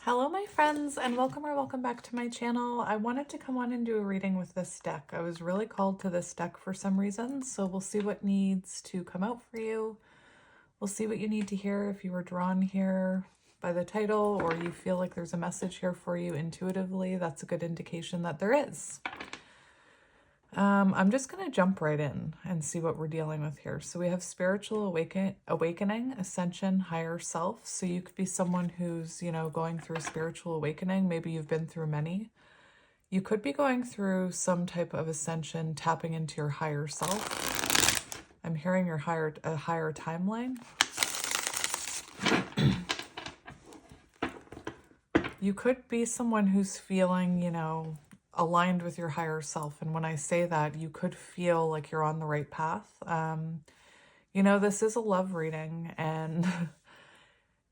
Hello my friends, and welcome or welcome back to my channel. I wanted to come on and do a reading with this deck. I was really called to this deck for some reason, so we'll see what needs to come out for you. We'll see what you need to hear if you were drawn here by the title or you feel like there's a message here for you intuitively. That's a good indication that there is. I'm just going to jump right in and see what we're dealing with here. So we have spiritual awakening, ascension, higher self. So you could be someone who's, going through a spiritual awakening. Maybe you've been through many. You could be going through some type of ascension, tapping into your higher self. I'm hearing a higher timeline. You could be someone who's feeling, aligned with your higher self. And when I say that, you could feel like you're on the right path. This is a love reading, and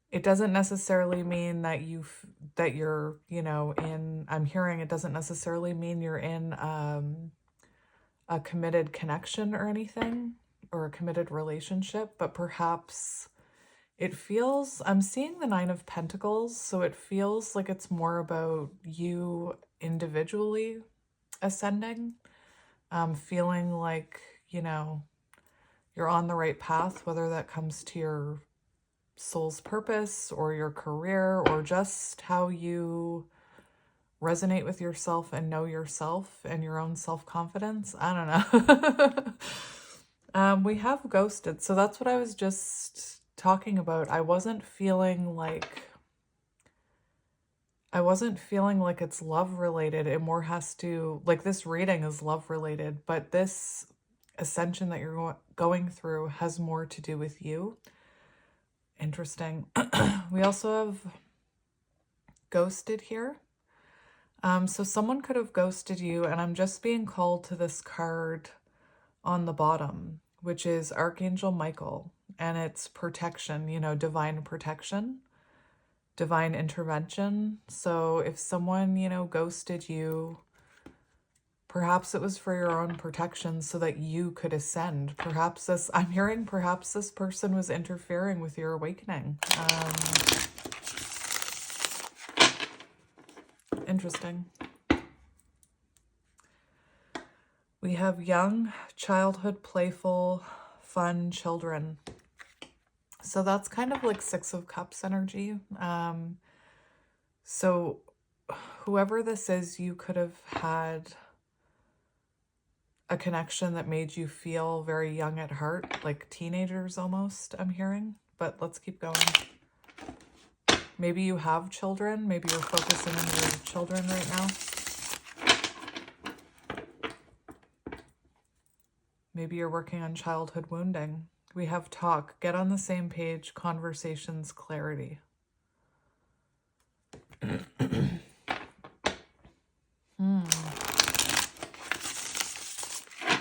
it doesn't necessarily mean that you're, I'm hearing it doesn't necessarily mean you're in a committed connection or anything, or a committed relationship, but perhaps I'm seeing the Nine of Pentacles, so it feels like it's more about you individually ascending, feeling like, you're on the right path, whether that comes to your soul's purpose or your career or just how you resonate with yourself and know yourself and your own self-confidence. I don't know. We have ghosted, so that's what I was just talking about. I wasn't feeling like it's love related. It more has to, like, this reading is love related, but this ascension that you're going through has more to do with you. Interesting. We also have ghosted here. So someone could have ghosted you, and I'm just being called to this card on the bottom, which is Archangel Michael, and it's protection, divine protection, divine intervention. So if someone, ghosted you, perhaps it was for your own protection so that you could ascend. I'm hearing perhaps this person was interfering with your awakening. Interesting. We have young, childhood, playful, fun children. So that's kind of like Six of Cups energy. So whoever this is, you could have had a connection that made you feel very young at heart, like teenagers almost, I'm hearing. But let's keep going. Maybe you have children. Maybe you're focusing on your children right now. Maybe you're working on childhood wounding. We have talk, get on the same page, conversations, clarity.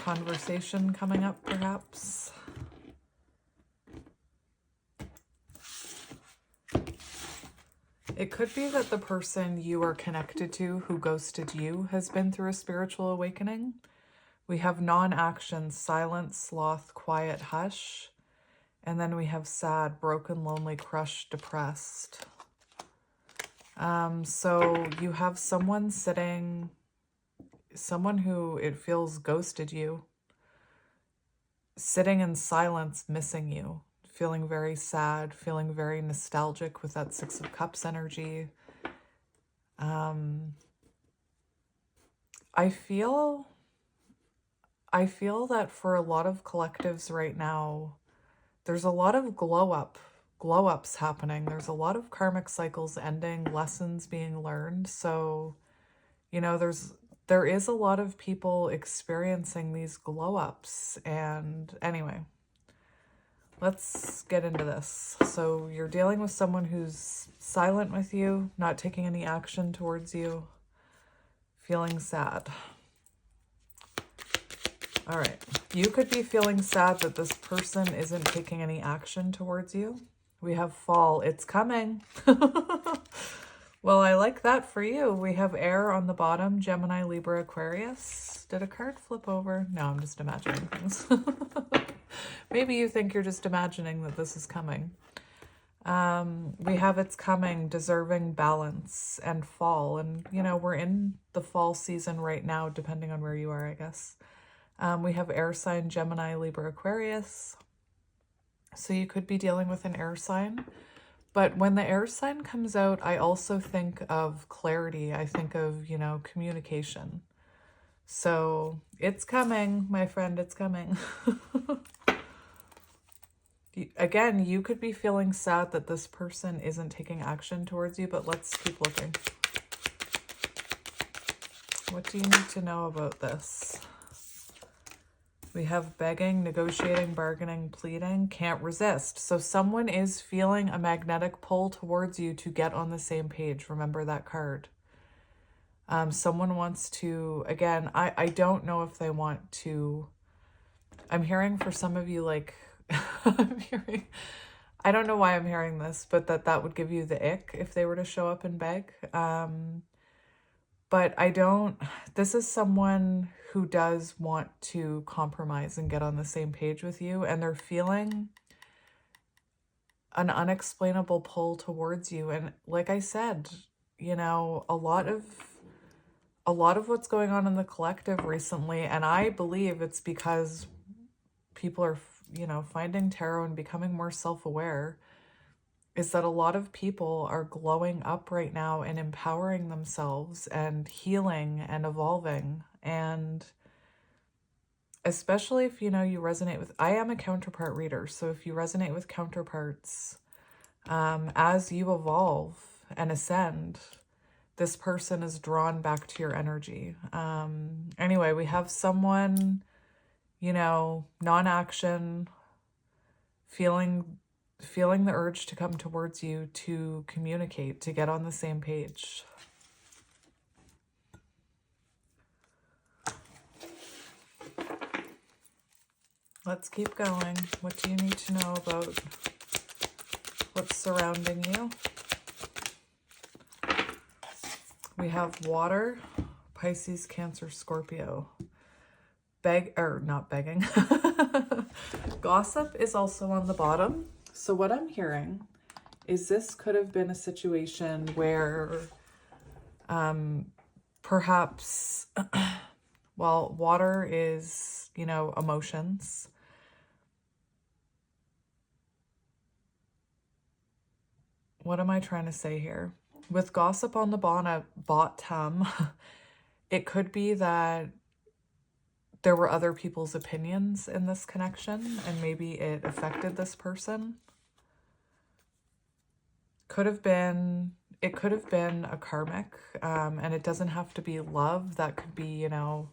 Conversation coming up, perhaps. It could be that the person you are connected to who ghosted you has been through a spiritual awakening. We have non-action, silence, sloth, quiet, hush. And then we have sad, broken, lonely, crushed, depressed. So you have someone who it feels ghosted you, sitting in silence, missing you, feeling very sad, feeling very nostalgic with that Six of Cups energy. I feel that for a lot of collectives right now, there's a lot of glow-ups happening. There's a lot of karmic cycles ending, lessons being learned. So, there is a lot of people experiencing these glow-ups. And anyway, let's get into this. So you're dealing with someone who's silent with you, not taking any action towards you, feeling sad. All right. You could be feeling sad that this person isn't taking any action towards you. We have fall. It's coming. Well, I like that for you. We have air on the bottom, Gemini, Libra, Aquarius. Did a card flip over? No, I'm just imagining things. Maybe you think you're just imagining that this is coming. We have it's coming, deserving, balance, and fall. And, you know, we're in the fall season right now, depending on where you are, I guess. We have air sign, Gemini, Libra, Aquarius. So you could be dealing with an air sign. But when the air sign comes out, I also think of clarity. I think of, you know, communication. So it's coming, my friend, it's coming. Again, you could be feeling sad that this person isn't taking action towards you, but let's keep looking. What do you need to know about this? We have begging, negotiating, bargaining, pleading, can't resist. So someone is feeling a magnetic pull towards you to get on the same page. Remember that card. Someone wants to, again, I don't know if they want to, I'm hearing for some of you, like, I don't know why I'm hearing this, but that would give you the ick if they were to show up and beg. But this is someone who does want to compromise and get on the same page with you, and they're feeling an unexplainable pull towards you. And like I said, you know, a lot of what's going on in the collective recently, and I believe it's because people are, you know, finding tarot and becoming more self-aware, is that a lot of people are glowing up right now and empowering themselves and healing and evolving. And especially if, you know, you resonate with, I am a counterpart reader. So if you resonate with counterparts, as you evolve and ascend, this person is drawn back to your energy. Anyway, we have someone, you know, non-action, feeling the urge to come towards you to communicate, to get on the same page. Let's keep going. What do you need to know about what's surrounding you? We have water, Pisces, Cancer, Scorpio. Not begging. Gossip is also on the bottom. So what I'm hearing is this could have been a situation where perhaps, well, water is, you know, emotions. What am I trying to say here? With gossip on the bottom, it could be that there were other people's opinions in this connection, and maybe it affected this person. It could have been a karmic, and it doesn't have to be love. That could be, you know,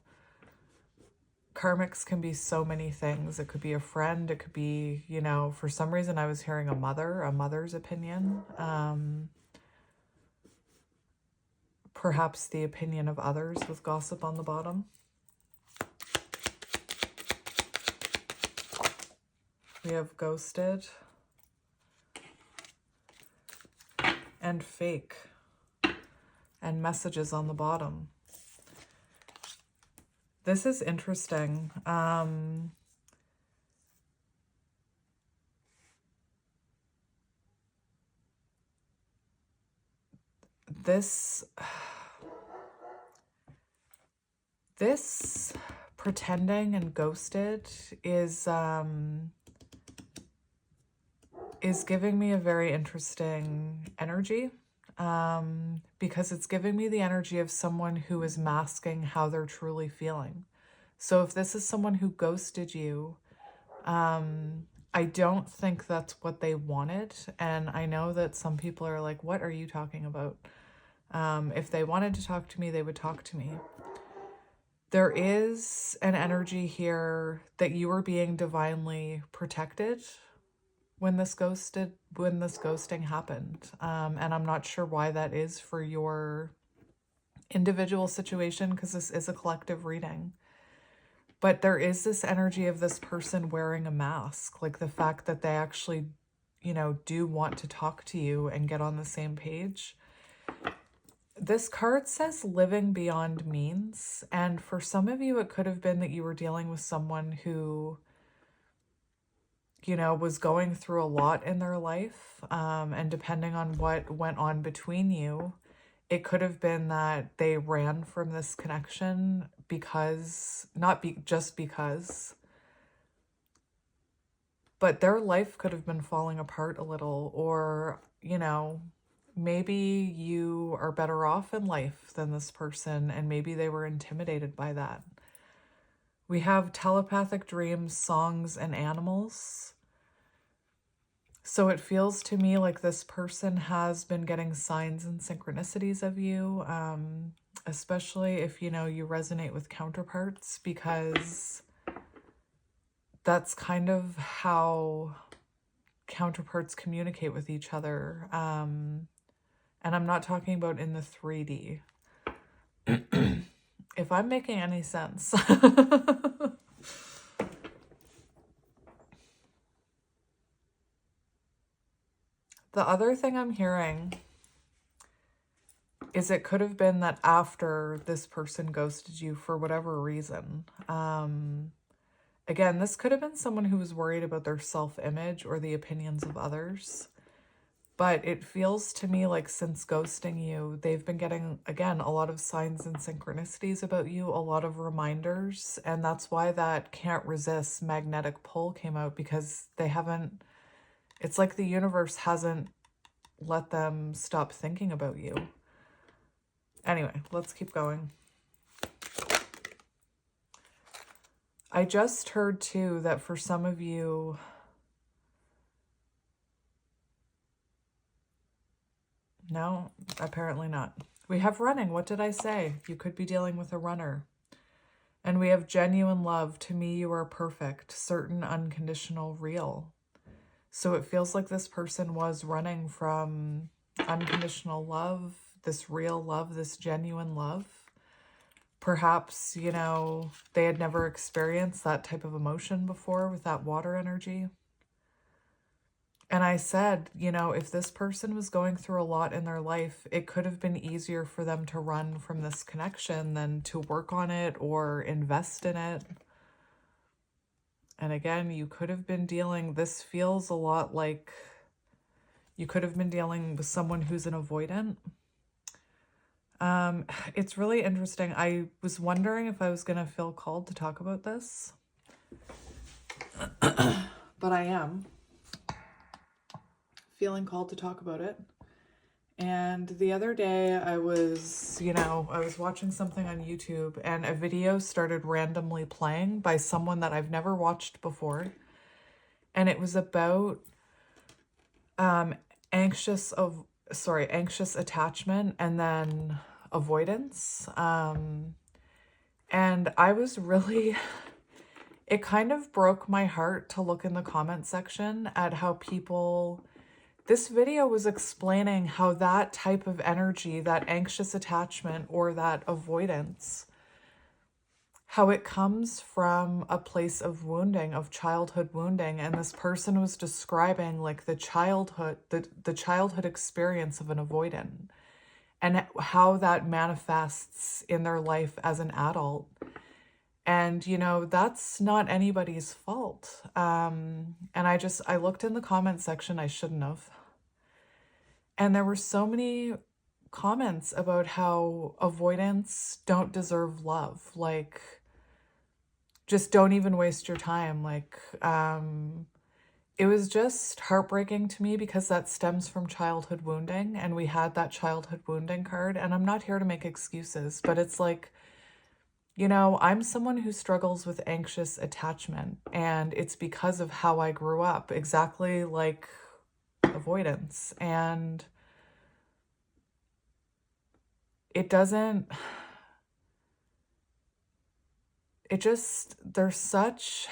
karmics can be so many things. It could be a friend. It could be, you know, for some reason I was hearing a mother's opinion. Perhaps the opinion of others with gossip on the bottom. We have ghosted and fake and messages on the bottom. This is interesting. This pretending and ghosted is giving me a very interesting energy, because it's giving me the energy of someone who is masking how they're truly feeling. So if this is someone who ghosted you, I don't think that's what they wanted. And I know that some people are like, what are you talking about? If they wanted to talk to me, they would talk to me. There is an energy here that you are being divinely protected when this ghosting happened. And I'm not sure why that is for your individual situation, because this is a collective reading. But there is this energy of this person wearing a mask, like the fact that they actually, you know, do want to talk to you and get on the same page. This card says living beyond means. And for some of you, it could have been that you were dealing with someone who you know, was going through a lot in their life. And depending on what went on between you, it could have been that they ran from this connection because, just because, but their life could have been falling apart a little, or, you know, maybe you are better off in life than this person, and maybe they were intimidated by that. We have telepathic dreams, songs, and animals. So it feels to me like this person has been getting signs and synchronicities of you, especially if, you know, you resonate with counterparts, because that's kind of how counterparts communicate with each other. And I'm not talking about in the 3D. If I'm making any sense. The other thing I'm hearing is it could have been that after this person ghosted you for whatever reason. Again, this could have been someone who was worried about their self-image or the opinions of others. But it feels to me like since ghosting you, they've been getting, again, a lot of signs and synchronicities about you, a lot of reminders. And that's why that can't resist magnetic pull came out, because they haven't, it's like the universe hasn't let them stop thinking about you. Anyway, let's keep going. I just heard too that for some of you, no, apparently not. We have running. What did I say? You could be dealing with a runner. And we have genuine love. To me, you are perfect, certain, unconditional, real. So it feels like this person was running from unconditional love, this real love, this genuine love. Perhaps, you know, they had never experienced that type of emotion before with that water energy. And I said, you know, if this person was going through a lot in their life, it could have been easier for them to run from this connection than to work on it or invest in it. And again, you could have been dealing, this feels a lot like you could have been dealing with someone who's an avoidant. It's really interesting. I was wondering if I was going to feel called to talk about this, but I am feeling called to talk about it. And the other day I was, you know, I was watching something on YouTube and a video started randomly playing by someone that I've never watched before. And it was about anxious attachment and then avoidance. And I was really, it kind of broke my heart to look in the comment section at how people, this video was explaining how that type of energy, that anxious attachment or that avoidance, how it comes from a place of wounding, of childhood wounding. And this person was describing like the childhood experience of an avoidant and how that manifests in their life as an adult. And, you know, that's not anybody's fault. And I looked in the comment section, I shouldn't have. And there were so many comments about how avoidants don't deserve love. Like, just don't even waste your time. Like, it was just heartbreaking to me because that stems from childhood wounding. And we had that childhood wounding card. And I'm not here to make excuses, but it's like, you know, I'm someone who struggles with anxious attachment, and it's because of how I grew up, exactly like avoidance. And it doesn't, there's such,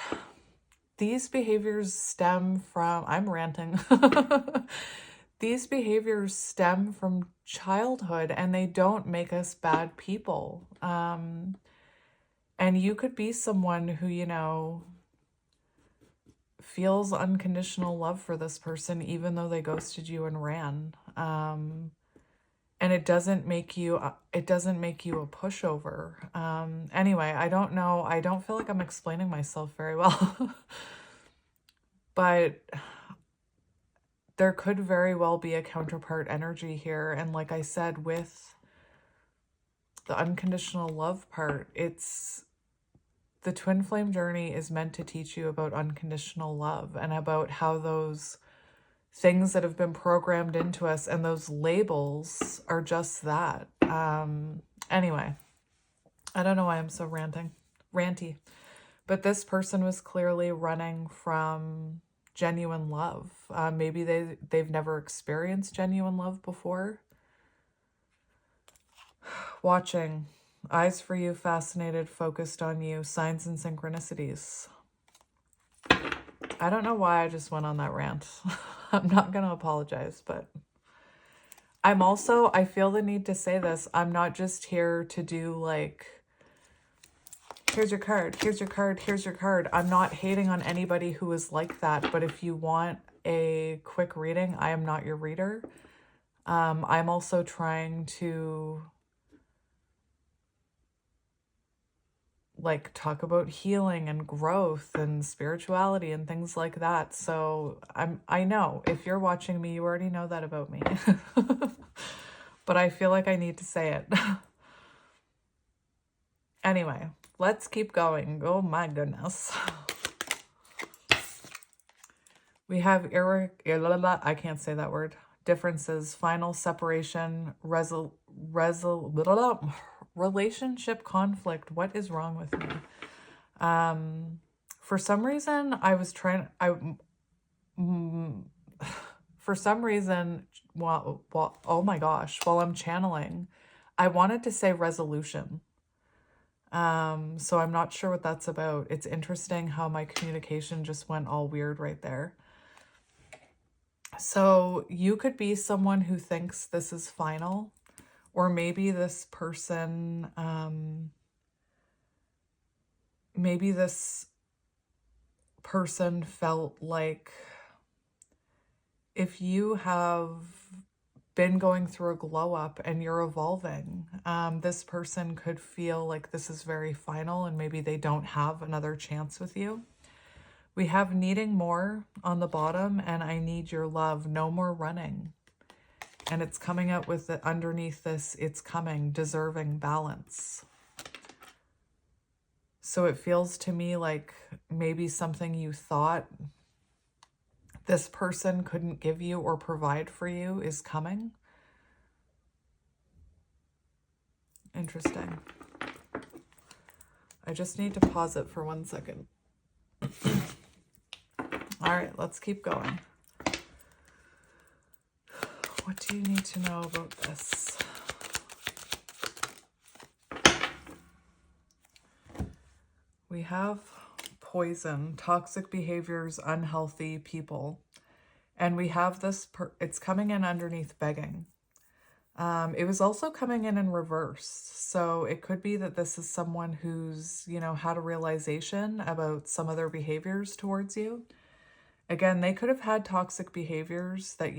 these behaviors stem from, I'm ranting, these behaviors stem from childhood and they don't make us bad people. And you could be someone who, you know, feels unconditional love for this person, even though they ghosted you and ran. And it doesn't make you a pushover. Anyway, I don't know. I don't feel like I'm explaining myself very well. But there could very well be a counterpart energy here. And like I said, with the unconditional love part, it's the twin flame journey is meant to teach you about unconditional love and about how those things that have been programmed into us and those labels are just that. Anyway, I don't know why I'm so ranty, but this person was clearly running from genuine love. Maybe they've never experienced genuine love before. Watching, eyes for you, fascinated, focused on you, signs and synchronicities. I don't know why I just went on that rant. I'm not going to apologize, but I feel the need to say this. I'm not just here to do like, here's your card, here's your card, here's your card. I'm not hating on anybody who is like that, but if you want a quick reading, I am not your reader. I'm also trying to like talk about healing and growth and spirituality and things like that. So I know if you're watching me, you already know that about me, but I feel like I need to say it. Anyway, let's keep going. Oh my goodness. We have I can't say that word. Differences, final separation, relationship conflict. What is wrong with me? For some reason, for some reason, oh my gosh, while I'm channeling, I wanted to say resolution. So I'm not sure what that's about. It's interesting how my communication just went all weird right there. So you could be someone who thinks this is final, or maybe this person, felt like if you have been going through a glow up and you're evolving, this person could feel like this is very final and maybe they don't have another chance with you. We have needing more on the bottom, and I need your love. No more running. And it's coming out with the underneath this, it's coming, deserving, balance. So it feels to me like maybe something you thought this person couldn't give you or provide for you is coming. Interesting. I just need to pause it for 1 second. All right, let's keep going. What do you need to know about this? We have poison, toxic behaviors, unhealthy people. And we have this, it's coming in underneath begging. It was also coming in reverse. So it could be that this is someone who's, had a realization about some of their behaviors towards you. Again, they could have had toxic behaviors that,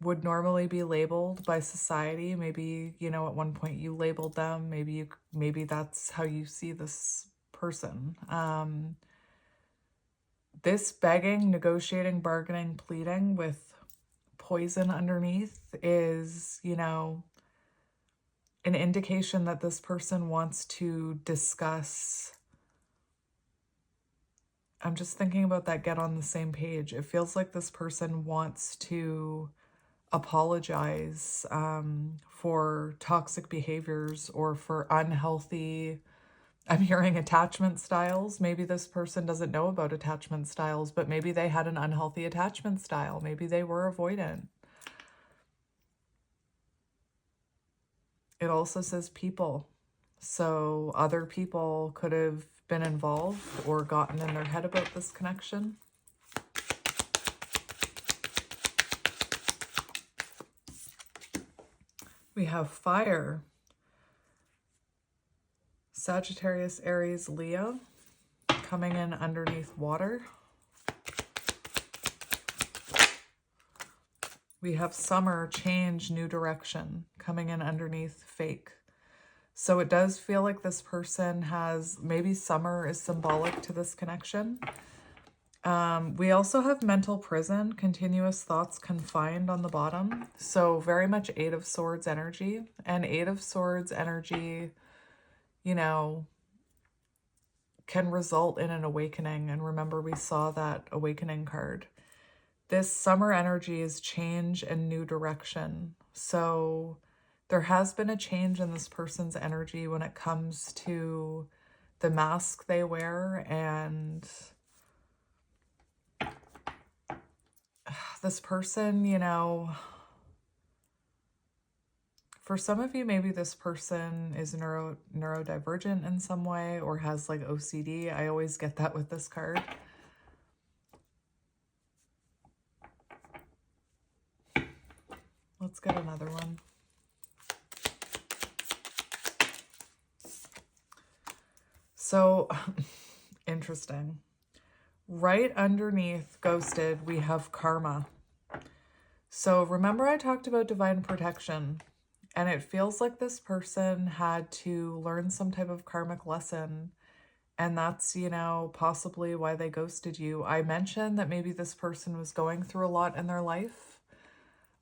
would normally be labeled by society. Maybe, at one point you labeled them. Maybe that's how you see this person. This begging, negotiating, bargaining, pleading with poison underneath is, an indication that this person wants to discuss. I'm just thinking about that get on the same page. It feels like this person wants to apologize for toxic behaviors or for unhealthy, I'm hearing attachment styles. Maybe this person doesn't know about attachment styles, but maybe they had an unhealthy attachment style. Maybe they were avoidant. It also says people. So other people could have been involved or gotten in their head about this connection. We have fire. Sagittarius, Aries, Leo coming in underneath water. We have summer, change, new direction coming in underneath fake. So it does feel like this person has, maybe summer is symbolic to this connection. We also have mental prison, continuous thoughts confined on the bottom. So very much Eight of Swords energy. And Eight of Swords energy, you know, can result in an awakening. And remember, we saw that awakening card. This summer energy is change and new direction. So there has been a change in this person's energy when it comes to the mask they wear. And this person, you know, for some of you, maybe this person is neurodivergent in some way or has like OCD. I always get that with this card. Let's get another one. So, interesting. Right underneath ghosted, we have karma. So remember I talked about divine protection, and it feels like this person had to learn some type of karmic lesson, and that's, you know, possibly why they ghosted you. I mentioned that maybe this person was going through a lot in their life,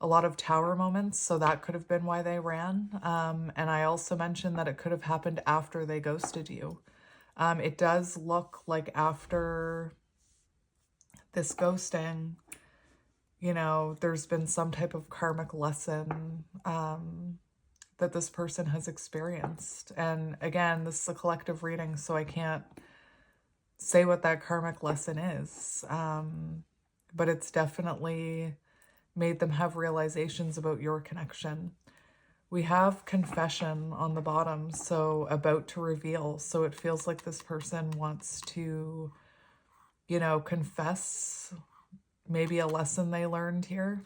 a lot of tower moments, so that could have been why they ran. And I also mentioned that it could have happened after they ghosted you. It does look like after this ghosting, you know, there's been some type of karmic lesson that this person has experienced. And again, this is a collective reading, so I can't say what that karmic lesson is. But it's definitely made them have realizations about your connection. We have confession on the bottom, so about to reveal. So it feels like this person wants to, you know, confess maybe a lesson they learned here.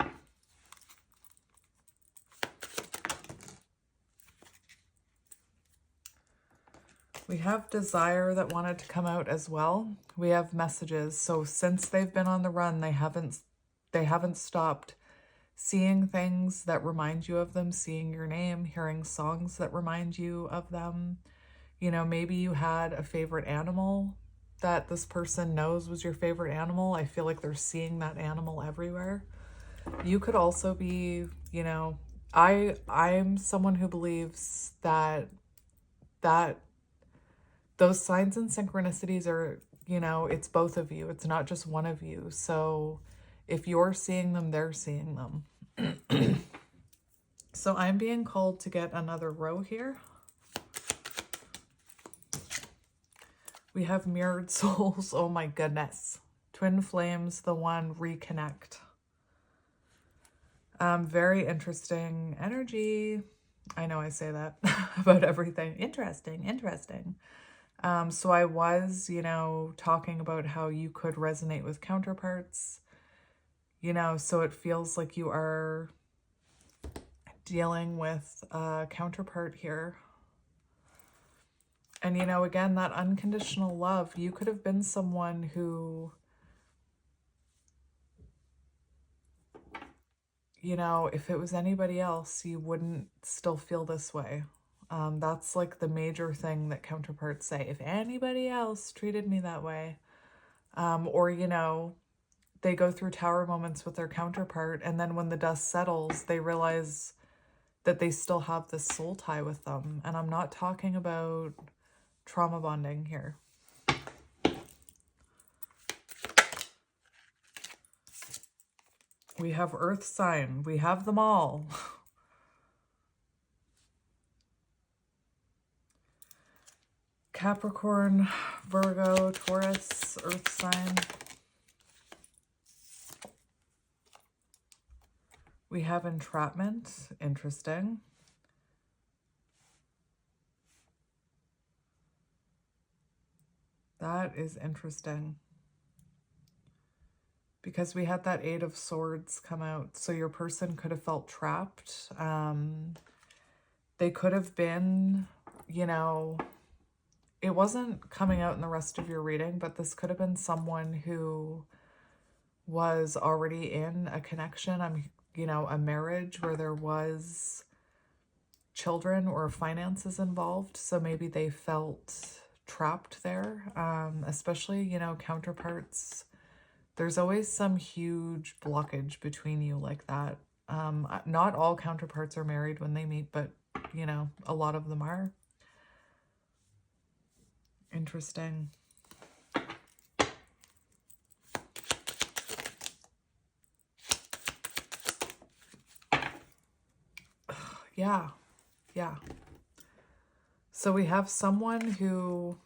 We have desire that wanted to come out as well. We have messages. So since they've been on the run, they haven't stopped seeing things that remind you of them, seeing your name, hearing songs that remind you of them. You know, maybe you had a favorite animal that this person knows was your favorite animal. I feel like they're seeing that animal everywhere. You could also be, you know, I'm someone who believes that those signs and synchronicities are, you know, it's both of you. It's not just one of you. So if you're seeing them, they're seeing them. So I'm being called to get another row here. We have mirrored souls. Oh my goodness. Twin flames, the one, reconnect. Very interesting energy. I know I say that about everything. Interesting. So I was, you know, talking about how you could resonate with counterparts, you know, so it feels like you are dealing with a counterpart here. And, you know, again, that unconditional love, you could have been someone who, you know, if it was anybody else, you wouldn't still feel this way. That's like the major thing that counterparts say. If anybody else treated me that way, or, you know, they go through tower moments with their counterpart, and then when the dust settles, they realize that they still have this soul tie with them. And I'm not talking about trauma bonding here. We have earth sign. We have them all. Capricorn, Virgo, Taurus, earth sign. We have entrapment. Interesting. That is interesting. Because we had that Eight of Swords come out. So your person could have felt trapped. They could have been, you know, it wasn't coming out in the rest of your reading, but this could have been someone who was already in a connection, you know, a marriage where there was children or finances involved. So maybe they felt trapped there, especially, you know, counterparts There's always some huge blockage between you like that. Not all counterparts are married when they meet, but, you know, a lot of them are. Interesting. Yeah. Yeah. So we have someone who...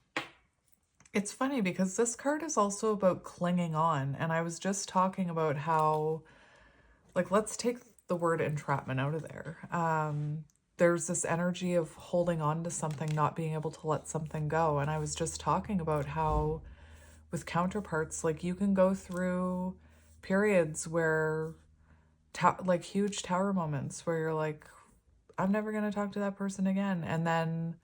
It's funny because this card is also about clinging on. And I was just talking about how, like, let's take the word entrapment out of there. There's this energy of holding on to something, not being able to let something go. And I was just talking about how with counterparts, like, you can go through periods where, like, huge tower moments where you're like, I'm never going to talk to that person again. And then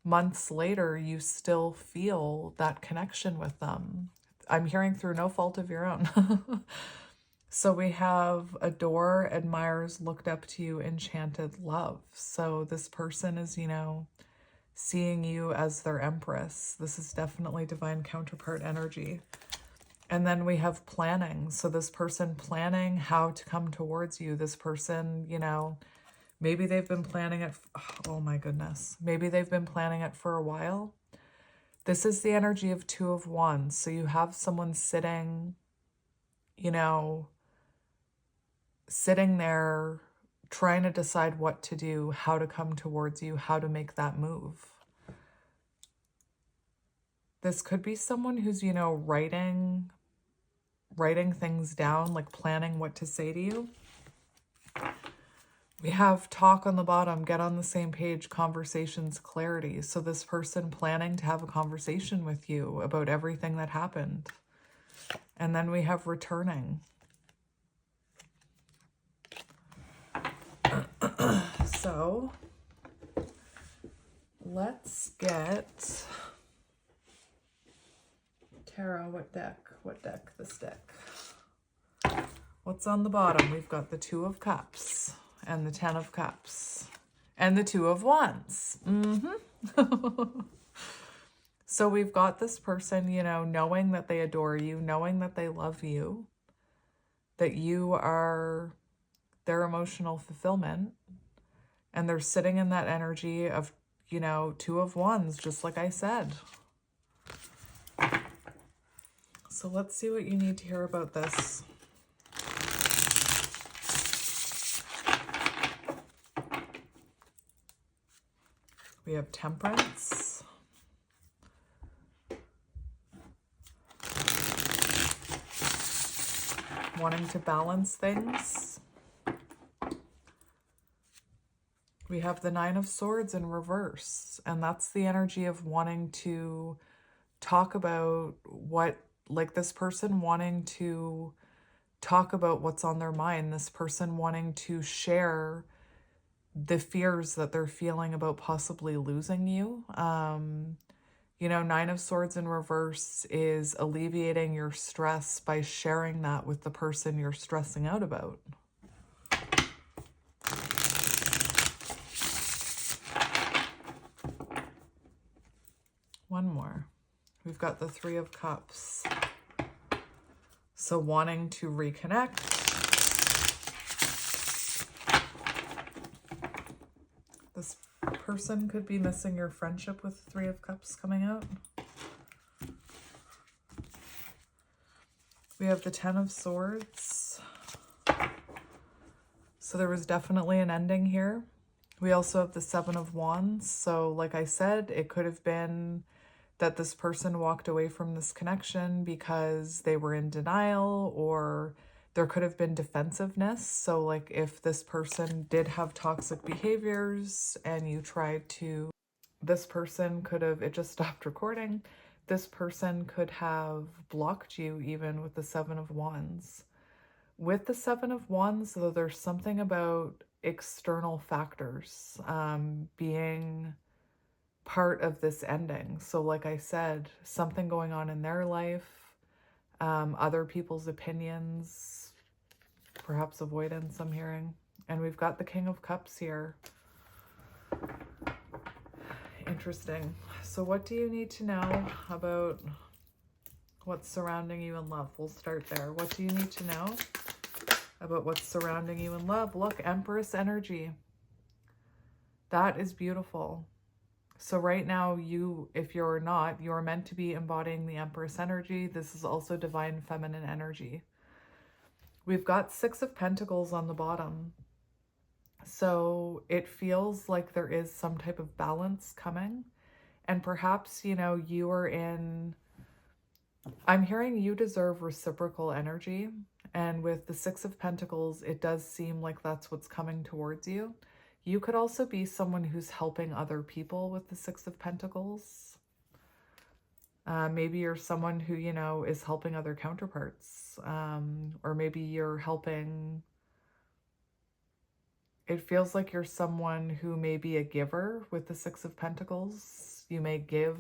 months later, you still feel that connection with them. I'm hearing through no fault of your own. So we have adore, admires, looked up to you, enchanted, love. So this person is, you know, seeing you as their empress. This is definitely divine counterpart energy. And then we have planning. So this person planning how to come towards you. This person, you know, maybe they've been planning it. Oh my goodness. Maybe they've been planning it for a while. This is the energy of Two of Wands. So you have someone sitting, you know, sitting there trying to decide what to do, how to come towards you, how to make that move. This could be someone who's, you know, writing things down, like planning what to say to you. We have talk on the bottom, get on the same page, conversations, clarity. So this person planning to have a conversation with you about everything that happened. And then we have returning. So let's get tarot. What deck? What deck? This deck. What's on the bottom? We've got the Two of Cups and the Ten of Cups and the Two of Wands. So we've got this person, you know, knowing that they adore you, knowing that they love you, that you are their emotional fulfillment, and they're sitting in that energy of, you know, Two of Wands, just like I said. So let's see what you need to hear about this. We have Temperance. Wanting to balance things. We have the Nine of Swords in reverse, and that's the energy of wanting to talk about what, like this person wanting to talk about what's on their mind, this person wanting to share the fears that they're feeling about possibly losing you. You know, Nine of Swords in reverse is alleviating your stress by sharing that with the person you're stressing out about. One more. We've got the Three of Cups. So wanting to reconnect. This person could be missing your friendship with Three of Cups coming out. We have the Ten of Swords. So there was definitely an ending here. We also have the Seven of Wands. So like I said, it could have been that this person walked away from this connection because they were in denial, or there could have been defensiveness. So like if this person did have toxic behaviors and you tried to, this person could have, it just stopped recording. This person could have blocked you even with the Seven of Wands. With the Seven of Wands, though, there's something about external factors being part of this ending. So like I said, something going on in their life, other people's opinions, perhaps avoidance I'm hearing. And we've got the King of Cups here. Interesting. So what do you need to know about What's surrounding you in love? We'll start there. What do you need to know about what's surrounding you in love? Look, Empress energy. That is beautiful. So right now, if you're not, you're meant to be embodying the Empress energy. This is also divine feminine energy. We've got 6 of Pentacles on the bottom. So it feels like there is some type of balance coming. And perhaps, you know, you are in, I'm hearing you deserve reciprocal energy. And with the 6 of Pentacles, it does seem like that's what's coming towards you. You could also be someone who's helping other people with the 6 of Pentacles. Maybe you're someone who, you know, is helping other counterparts. Or maybe you're helping... It feels like you're someone who may be a giver with the 6 of Pentacles. You may give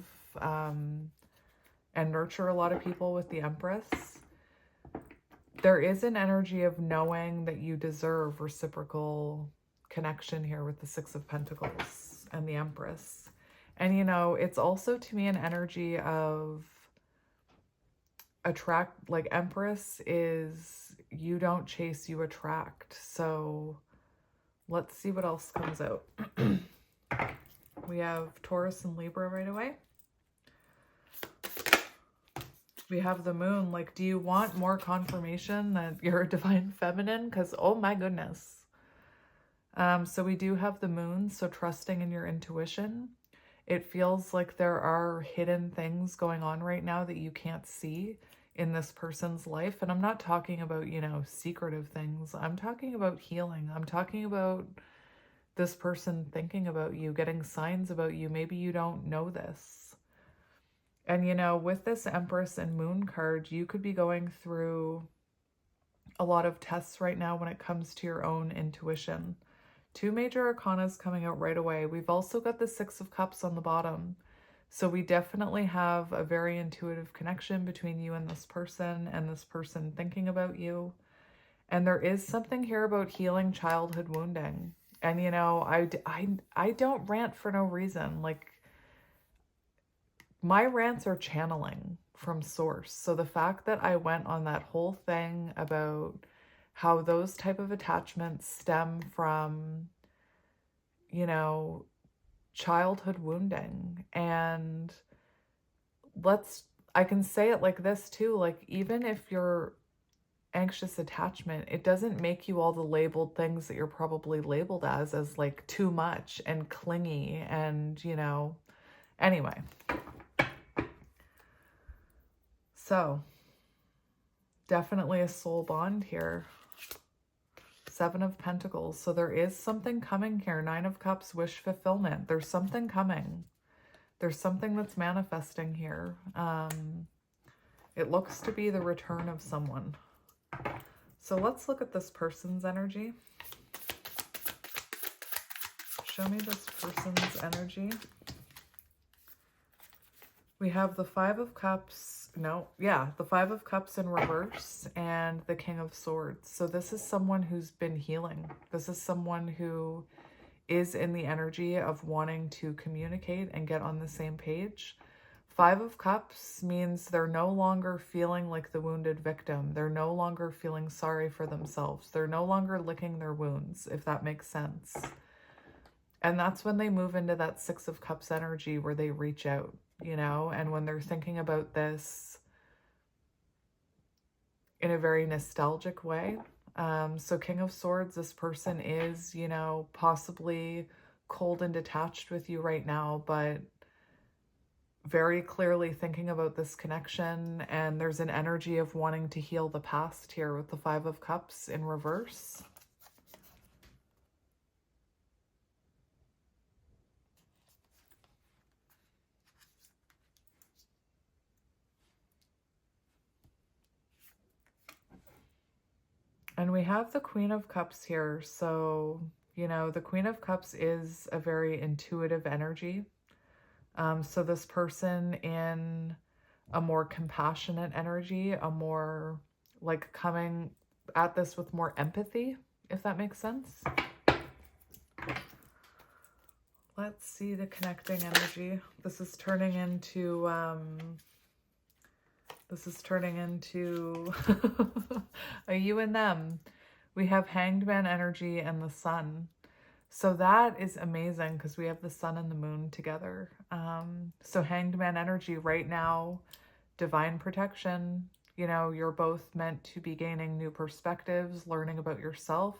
and nurture a lot of people with the Empress. There is an energy of knowing that you deserve reciprocal connection here with the 6 of Pentacles and the Empress. And, you know, it's also to me an energy of attract, like Empress is, you don't chase, you attract. So let's see what else comes out. We have Taurus and Libra right away. We have the moon. Like, do you want more confirmation that you're a divine feminine? Because, oh my goodness. So we do have the moon, so trusting in your intuition. It feels like there are hidden things going on right now that you can't see in this person's life. And I'm not talking about, you know, secretive things. I'm talking about healing. I'm talking about this person thinking about you, getting signs about you. Maybe you don't know this. And, you know, with this Empress and Moon card, you could be going through a lot of tests right now when it comes to your own intuition. 2 major arcanas coming out right away. We've also got the 6 of Cups on the bottom. So we definitely have a very intuitive connection between you and this person thinking about you. And there is something here about healing childhood wounding. And, you know, I don't rant for no reason. Like, my rants are channeling from source. So the fact that I went on that whole thing about how those type of attachments stem from, you know, childhood wounding. And I can say it like this too, like, even if you're anxious attachment, it doesn't make you all the labeled things that you're probably labeled as like too much and clingy and, you know, anyway. So definitely a soul bond here. 7 of Pentacles. So there is something coming here. 9 of Cups, wish fulfillment. There's something coming. There's something that's manifesting here. It looks to be the return of someone. So let's look at this person's energy. Show me this person's energy. We have the 5 of Cups. The 5 of Cups in reverse and the King of Swords. So this is someone who's been healing. This is someone who is in the energy of wanting to communicate and get on the same page. 5 of Cups means they're no longer feeling like the wounded victim. They're no longer feeling sorry for themselves. They're no longer licking their wounds, if that makes sense. And that's when they move into that 6 of Cups energy where they reach out, you know, and when they're thinking about this in a very nostalgic way. So King of Swords, this person is, you know, possibly cold and detached with you right now, but very clearly thinking about this connection. And there's an energy of wanting to heal the past here with the 5 of Cups in reverse. And we have the Queen of Cups here. So, you know, the Queen of Cups is a very intuitive energy. So this person in a more compassionate energy, a more like coming at this with more empathy, if that makes sense. Let's see the connecting energy. This is turning into This is turning into a you and them. We have Hanged Man energy and the Sun. So that is amazing because we have the Sun and the Moon together. So Hanged Man energy right now, divine protection. You know, you're both meant to be gaining new perspectives, learning about yourself.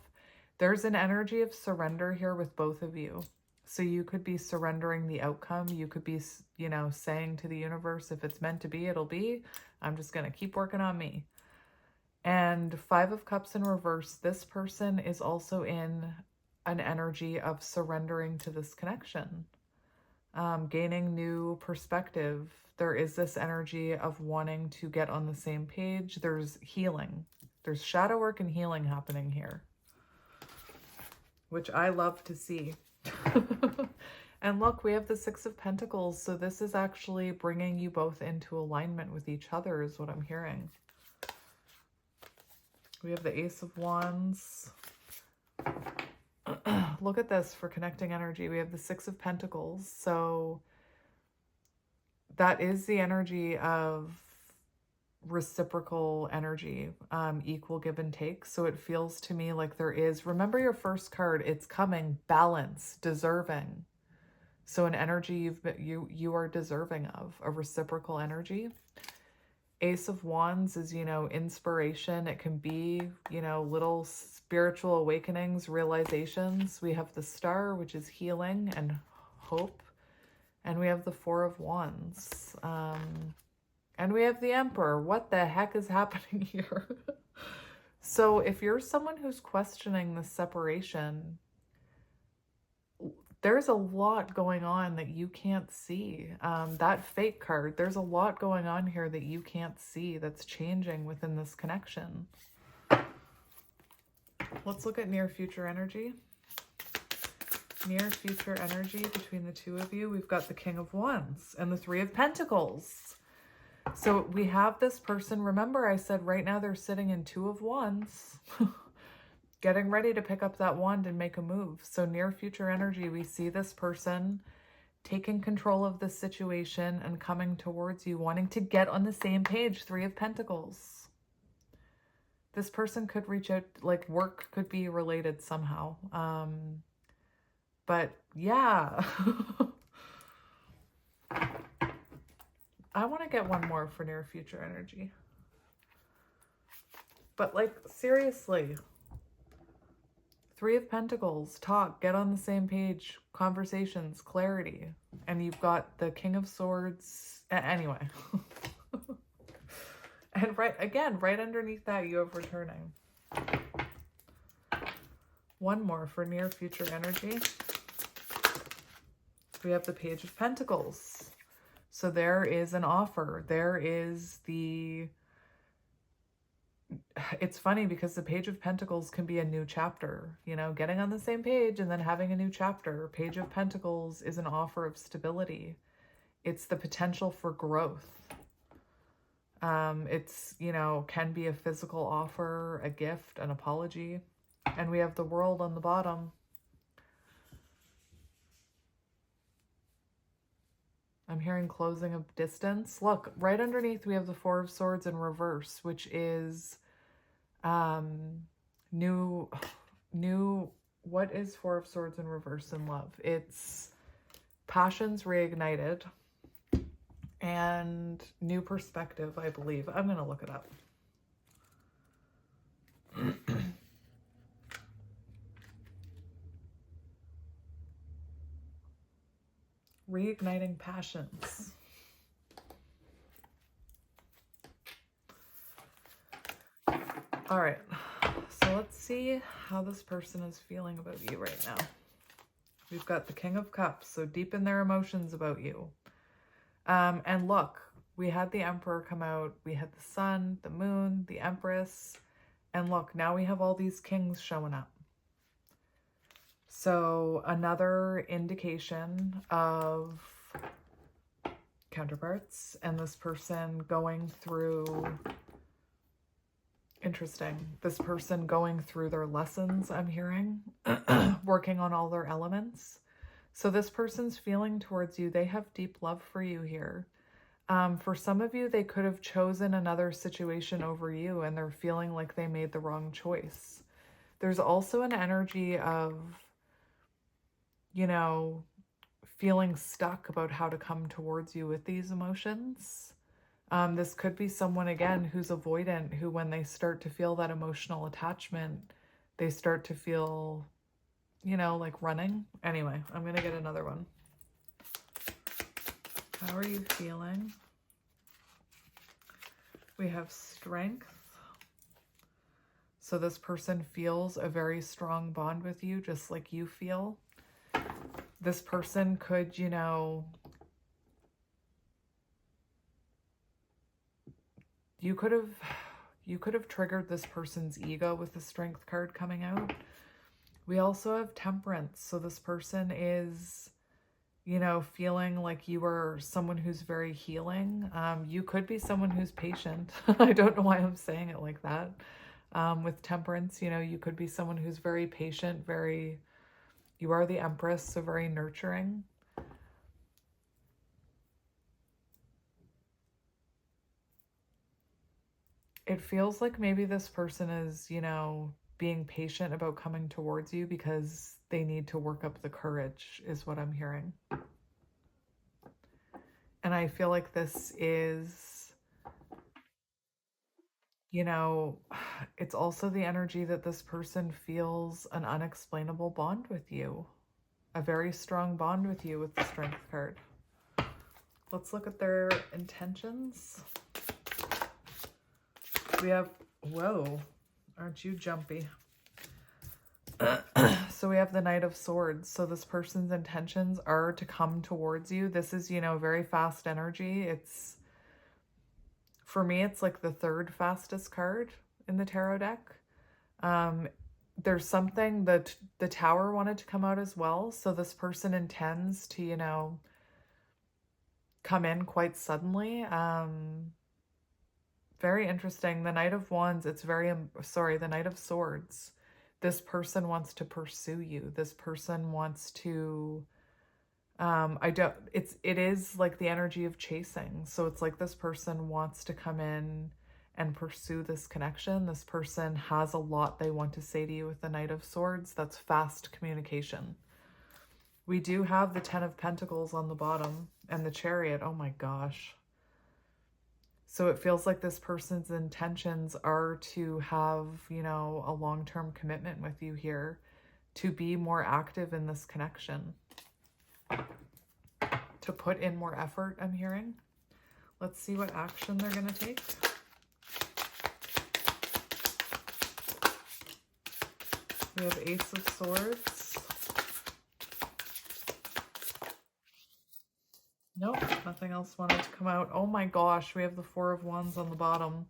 There's an energy of surrender here with both of you. So you could be surrendering the outcome. You could be, you know, saying to the universe, if it's meant to be, it'll be. I'm just going to keep working on me. And Five of Cups in reverse, this person is also in an energy of surrendering to this connection, gaining new perspective. There is this energy of wanting to get on the same page. There's healing. There's shadow work and healing happening here, which I love to see. And look, we have the Six of Pentacles. So this is actually bringing you both into alignment with each other is what I'm hearing. We have the Ace of Wands. Look at this for connecting energy. We have the Six of Pentacles. So that is the energy of reciprocal energy, equal give and take. So it feels to me like there is, remember your first card, it's coming, balance, deserving. So an energy you are deserving of, a reciprocal energy. Ace of Wands is, you know, inspiration. It can be, you know, little spiritual awakenings, realizations. We have the Star, which is healing and hope. And we have the Four of Wands. And we have the Emperor. What the heck is happening here? So if you're someone who's questioning the separation, there's a lot going on that you can't see. That Fate card, there's a lot going on here that you can't see that's changing within this connection. Let's look at near future energy. Near future energy between the two of you. We've got the King of Wands and the Three of Pentacles. So we have this person. Remember, I said right now they're sitting in Two of Wands. Getting ready to pick up that wand and make a move. So near future energy, we see this person taking control of the situation and coming towards you, wanting to get on the same page. Three of Pentacles. This person could reach out, like work could be related somehow. But yeah. I want to get one more for near future energy. But like, seriously. Three of Pentacles, talk, get on the same page, conversations, clarity. And you've got the King of Swords. Anyway. And right underneath that, you have returning. One more for near future energy. We have the Page of Pentacles. So there is an offer. There is the... It's funny because the Page of Pentacles can be a new chapter, you know, getting on the same page and then having a new chapter. Page of Pentacles is an offer of stability. It's the potential for growth. It's, you know, can be a physical offer, a gift, an apology. And we have the World on the bottom. I'm hearing closing of distance. Look, right underneath we have the Four of Swords in reverse, which is what is Four of Swords in reverse in love? It's passions reignited and new perspective, I believe. I'm going to look it up. Reigniting passions. All right, so let's see how this person is feeling about you right now. We've got the King of Cups, so deep in their emotions about you. And look, we had the Emperor come out, we had the Sun, the Moon, the Empress, and look, now we have all these kings showing up. So another indication of counterparts and this person going through, interesting, this person going through their lessons, I'm hearing, working on all their elements. So this person's feeling towards you, they have deep love for you here. For some of you, they could have chosen another situation over you and they're feeling like they made the wrong choice. There's also an energy of, you know, feeling stuck about how to come towards you with these emotions. This could be someone, again, who's avoidant, who when they start to feel that emotional attachment, they start to feel, you know, like running. Anyway, I'm going to get another one. How are you feeling? We have strength. So this person feels a very strong bond with you, just like you feel. This person could, you know, you could have triggered this person's ego with the strength card coming out. We also have temperance. So this person is, you know, feeling like you are someone who's very healing. You could be someone who's patient. I don't know why I'm saying it like that. With temperance, you know, you could be someone who's very patient, you are the Empress, so very nurturing. It feels like maybe this person is, you know, being patient about coming towards you because they need to work up the courage, is what I'm hearing. And I feel like this is, you know, it's also the energy that this person feels an unexplainable bond with you. A very strong bond with you with the Strength card. Let's look at their intentions. We have, whoa, aren't you jumpy? So we have the Knight of Swords. So this person's intentions are to come towards you. This is, you know, very fast energy. It's, for me, it's like the third fastest card in the tarot deck. There's something that the Tower wanted to come out as well. So this person intends to, you know, come in quite suddenly. Very interesting. The Knight of Wands, it's very, sorry, the Knight of Swords. This person wants to pursue you. This person wants to, it is like the energy of chasing. So it's like this person wants to come in and pursue this connection. This person has a lot they want to say to you with the Knight of Swords. That's fast communication. We do have the Ten of Pentacles on the bottom and the Chariot. Oh my gosh. So it feels like this person's intentions are to have, you know, a long-term commitment with you here, to be more active in this connection, to put in more effort, I'm hearing. Let's see what action they're going to take. We have Ace of Swords. Nope, nothing else wanted to come out. Oh my gosh, we have the Four of Wands on the bottom.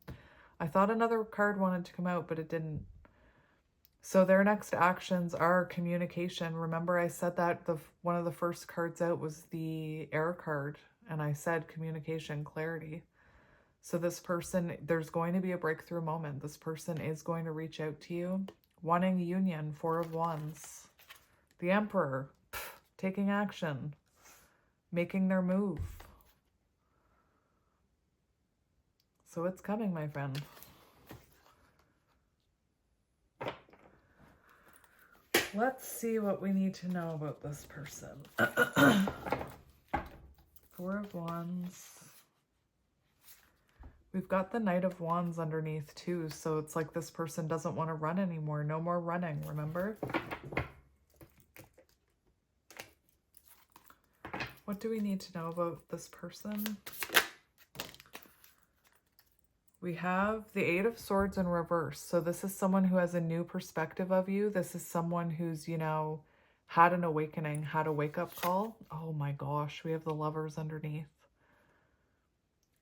I thought another card wanted to come out, but it didn't. So their next actions are communication. Remember I said that one of the first cards out was the Air card, and I said communication, clarity. So this person, there's going to be a breakthrough moment. This person is going to reach out to you, wanting union, Four of Wands. The Emperor, taking action, making their move. So it's coming, my friend. Let's see what we need to know about this person. Four of Wands. We've got the Knight of Wands underneath too, so it's like this person doesn't want to run anymore. No more running, remember? What do we need to know about this person? We have the Eight of Swords in reverse. So this is someone who has a new perspective of you. This is someone who's, you know, had an awakening, had a wake-up call. Oh my gosh, we have the Lovers underneath.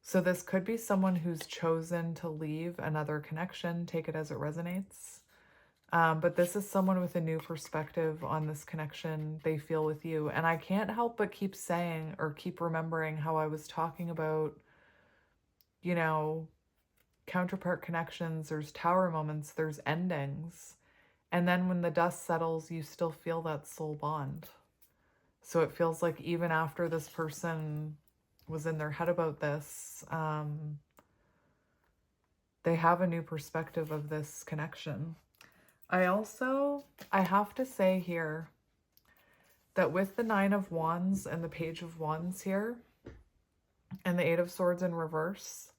So this could be someone who's chosen to leave another connection. Take it as it resonates. But this is someone with a new perspective on this connection they feel with you. And I can't help but keep saying or keep remembering how I was talking about, you know, counterpart connections. There's tower moments, there's endings. And then when the dust settles, you still feel that soul bond. So it feels like even after this person was in their head about this, they have a new perspective of this connection. I have to say here that with the Nine of Wands and the Page of Wands here, and the Eight of Swords in reverse,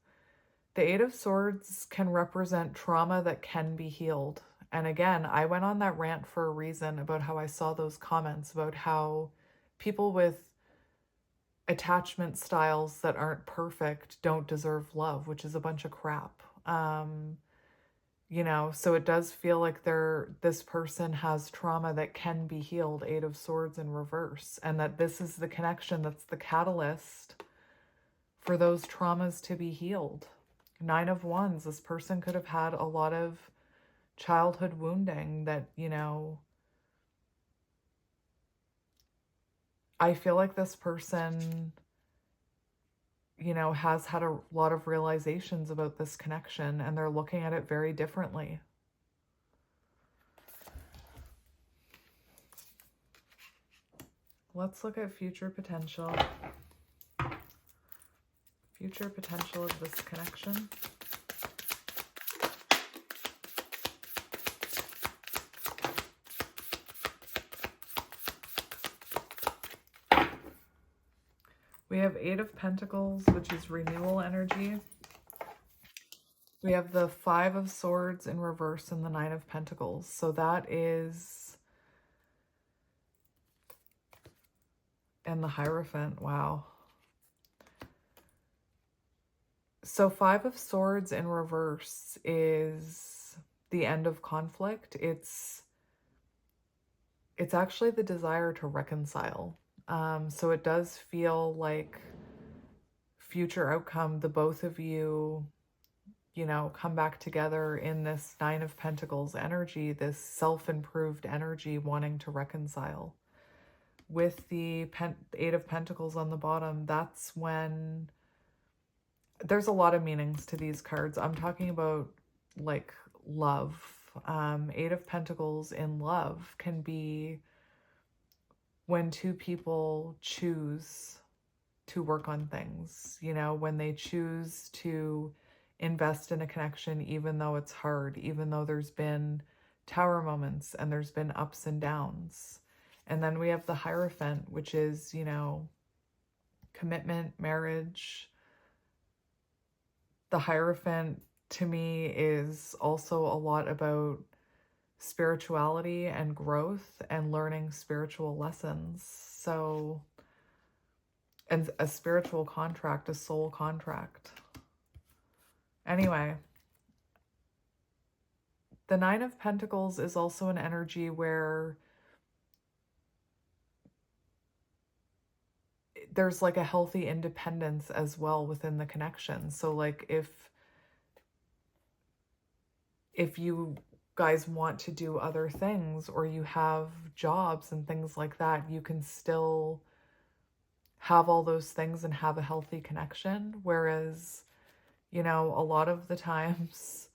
the Eight of Swords can represent trauma that can be healed. And again, I went on that rant for a reason about how I saw those comments about how people with attachment styles that aren't perfect don't deserve love, which is a bunch of crap. You know, so it does feel like this person has trauma that can be healed, Eight of Swords in reverse, and that this is the connection that's the catalyst for those traumas to be healed. Nine of Wands, this person could have had a lot of childhood wounding that, you know, I feel like this person, you know, has had a lot of realizations about this connection, and they're looking at it very differently. Let's look at future potential. Future potential of this connection. We have Eight of Pentacles, which is renewal energy. We have the Five of Swords in reverse and the Nine of Pentacles. So that is... And the Hierophant, wow. So Five of Swords in reverse is the end of conflict. It's actually the desire to reconcile. So it does feel like future outcome, the both of you, you know, come back together in this Nine of Pentacles energy, this self-improved energy wanting to reconcile. With the Eight of Pentacles on the bottom, that's when there's a lot of meanings to these cards. I'm talking about like love. Eight of Pentacles in love can be when two people choose to work on things, you know, when they choose to invest in a connection, even though it's hard, even though there's been tower moments and there's been ups and downs. And then we have the Hierophant, which is, you know, commitment, marriage. The Hierophant to me is also a lot about spirituality and growth and learning spiritual lessons. So, and a spiritual contract, a soul contract. Anyway, the Nine of Pentacles is also an energy where there's like a healthy independence as well within the connection. So like if you guys want to do other things or you have jobs and things like that, you can still have all those things and have a healthy connection. Whereas, you know, a lot of the times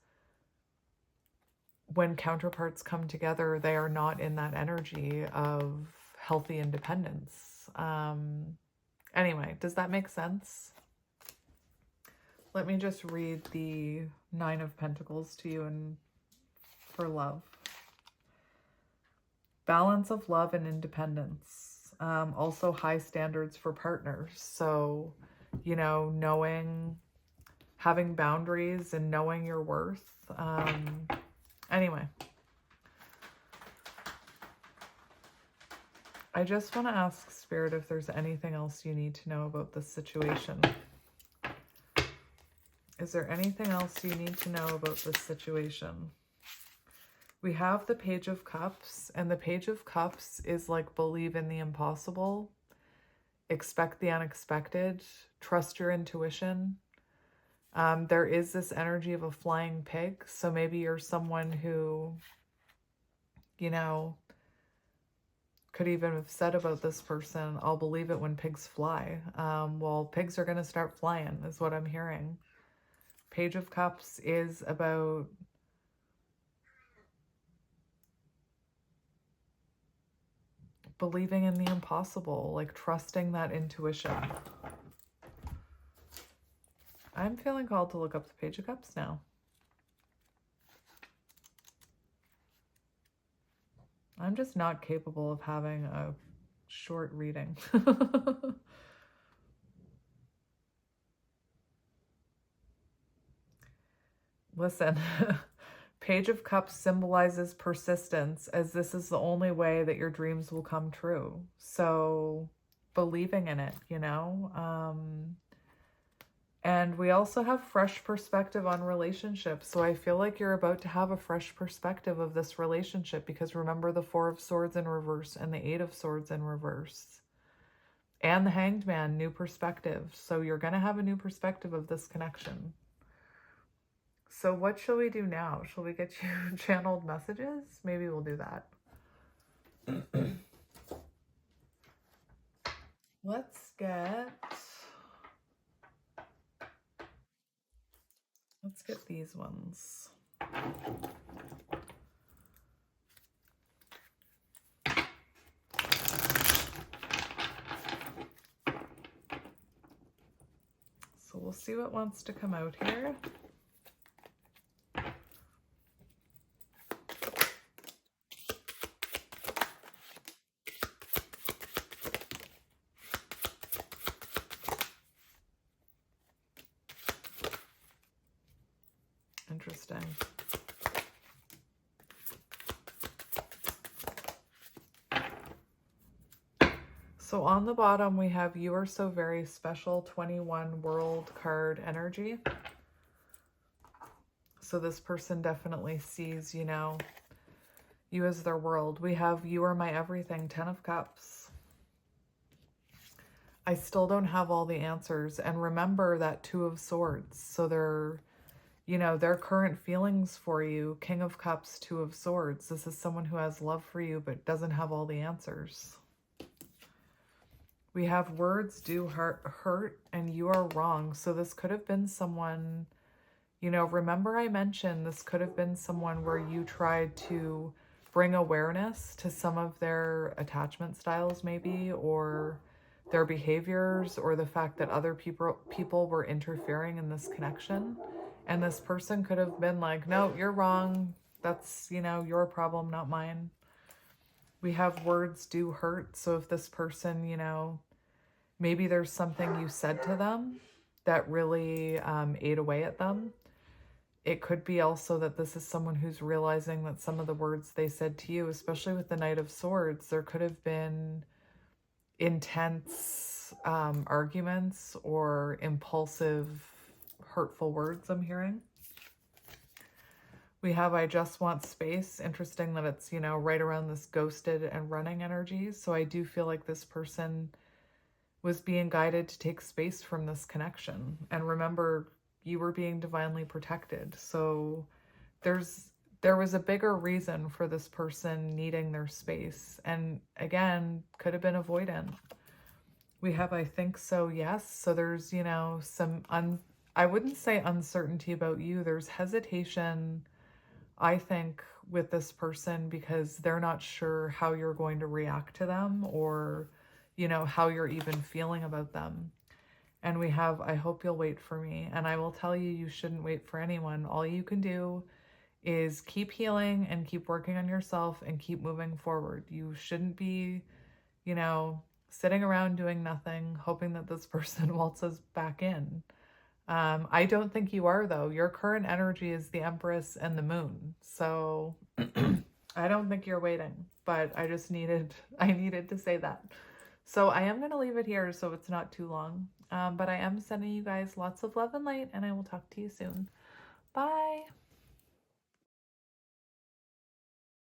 when counterparts come together, they are not in that energy of healthy independence. Anyway, does that make sense? Let me just read the Nine of Pentacles to you and for love. Balance of love and independence. Also high standards for partners. So, you know, having boundaries and knowing your worth. Anyway. I just want to ask Spirit if there's anything else you need to know about this situation. Is there anything else you need to know about this situation? We have the Page of Cups, and the Page of Cups is like believe in the impossible, expect the unexpected, trust your intuition. There is this energy of a flying pig, so maybe you're someone who, you know, could even have said about this person, I'll believe it when pigs fly. Well, pigs are going to start flying, is what I'm hearing. Page of Cups is about believing in the impossible, like trusting that intuition. I'm feeling called to look up the Page of Cups now. I'm just not capable of having a short reading. Listen, Page of Cups symbolizes persistence, as this is the only way that your dreams will come true. So believing in it, you know? And we also have fresh perspective on relationships. So I feel like you're about to have a fresh perspective of this relationship, because remember the Four of Swords in reverse and the Eight of Swords in reverse. And the Hanged Man, new perspective. So you're going to have a new perspective of this connection. So what shall we do now? Shall we get you channeled messages? Maybe we'll do that. Let's get these ones. So we'll see what wants to come out here. Interesting. So on the bottom, we have You Are So Very Special 21 World card energy. So this person definitely sees, you know, you as their world. We have You Are My Everything, 10 of Cups. I still don't have all the answers. And remember that Two of Swords. So they're, you know, their current feelings for you, King of Cups, Two of Swords. This is someone who has love for you but doesn't have all the answers. We have Words Do Hurt and You Are Wrong. So this could have been someone, you know, remember I mentioned this could have been someone where you tried to bring awareness to some of their attachment styles maybe, or their behaviors, or the fact that other people were interfering in this connection. And this person could have been like, no, you're wrong. That's, you know, your problem, not mine. We have Words Do Hurt. So if this person, you know, maybe there's something you said to them that really ate away at them. It could be also that this is someone who's realizing that some of the words they said to you, especially with the Knight of Swords, there could have been intense arguments or impulsive, hurtful words I'm hearing. We have I Just Want Space. Interesting that it's, you know, right around this ghosted and running energy. So I do feel like this person was being guided to take space from this connection. And remember, you were being divinely protected. So there was a bigger reason for this person needing their space. And again, could have been avoidant. We have I Think So, Yes. So there's, you know, some, I wouldn't say uncertainty about you. There's hesitation, I think, with this person because they're not sure how you're going to react to them, or, you know, how you're even feeling about them. And we have I Hope You'll Wait for Me. And I will tell you, you shouldn't wait for anyone. All you can do is keep healing and keep working on yourself and keep moving forward. You shouldn't be, you know, sitting around doing nothing, hoping that this person waltzes back in. I don't think you are, though. Your current energy is the Empress and the Moon. So I don't think you're waiting, but I needed to say that. So I am going to leave it here so it's not too long. But I am sending you guys lots of love and light, and I will talk to you soon. Bye.